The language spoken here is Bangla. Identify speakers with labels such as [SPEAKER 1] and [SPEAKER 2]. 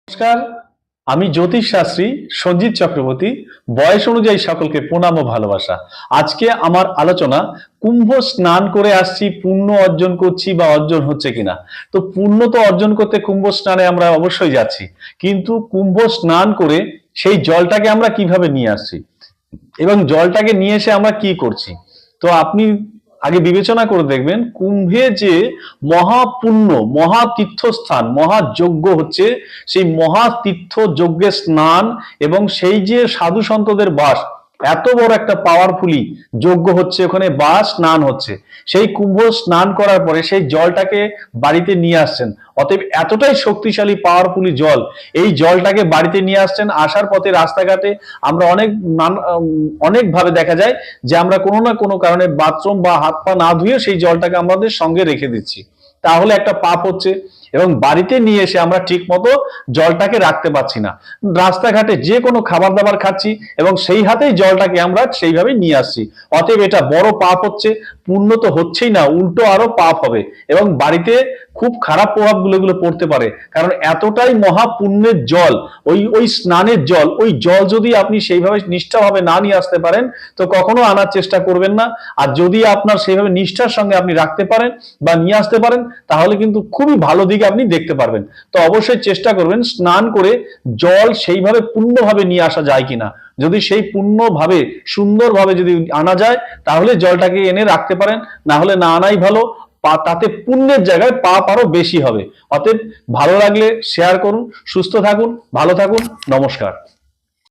[SPEAKER 1] নমস্কার, আমি জ্যোতিষ শাস্ত্রী সঞ্জিত চক্রবর্তী। বয়স অনুযায়ী সকলকে প্রণাম ও ভালোবাসা। আজকে আমার আলোচনা কুম্ভ স্নান করে আসছি, পুণ্য অর্জন করছি বা অর্জন হচ্ছে কিনা। তো পুণ্য তো অর্জন করতে কুম্ভ স্নানে আমরা অবশ্যই যাচ্ছি, কিন্তু কুম্ভ স্নান করে সেই জলটাকে আমরা কিভাবে নিয়ে আসছি এবং জলটাকে নিয়ে এসে আমরা কি করছি। তো আপনি আগে বিবেচনা করে দেখবেন, কুম্ভে যে মহাপুণ্য, মহাতীর্থস্থান, মহাযজ্ঞ হচ্ছে, সেই মহাতীর্থ যজ্ঞে স্নান এবং সেই যে সাধু সন্তদের বাস, এত বড় একটা পাওয়ারফুলি যজ্ঞ হচ্ছে ওখানে, বা স্নান হচ্ছে। সেই কুম্ভ স্নান করার পরে সেই জলটাকে বাড়িতে নিয়ে আসছেন। অতএব এতটাই শক্তিশালী পাওয়ারফুলি জল, এই জলটাকে বাড়িতে নিয়ে আসছেন। আসার পথে রাস্তাঘাটে আমরা অনেক ভাবে দেখা যায় যে আমরা কোনো না কোনো কারণে বাথরুম বা হাত পা না ধুয়ে সেই জলটাকে আমাদের সঙ্গে রেখে দিচ্ছি, তাহলে একটা পাপ হচ্ছে। এবং বাড়িতে নিয়ে এসে আমরা ঠিক মতো জলটাকে রাখতে পারছি না, রাস্তাঘাটে যে কোনো খাবার দাবার খাচ্ছি এবং সেই হাতেই জলটাকে আমরা সেইভাবে নিয়ে আসছি। অতএব এটা বড় পাপ হচ্ছে। পুণ্য তো হচ্ছেই না, উল্টো আরো পাপ হবে এবং বাড়িতে খুব খারাপ প্রভাবগুলো পড়তে পারে। কারণ এতটাই মহাপুণ্যের জল, ওই স্নানের জল, ওই জল যদি আপনি সেইভাবে নিষ্ঠাভাবে না নিয়ে আসতে পারেন, তো কখনো আনার চেষ্টা করবেন না। আর যদি আপনার সেইভাবে নিষ্ঠার সঙ্গে আপনি রাখতে পারেন বা নিয়ে আসতে পারেন, তাহলে কিন্তু খুবই ভালো দিকে আপনি দেখতে পারবেন। তো অবশ্যই চেষ্টা করবেন স্নান করে জল সেইভাবে পূর্ণভাবে নিয়ে আসা যায় কিনা। যদি সেই পূর্ণভাবে সুন্দরভাবে যদি আনা যায়, তাহলে জলটাকে এনে রাখতে পারেন, না হলে না আনাই ভালো। তাতে পুণ্যের জায়গায় পাপ আরো বেশি হবে। অতএব ভালো লাগলে শেয়ার করুন। সুস্থ থাকুন, ভালো থাকুন, নমস্কার।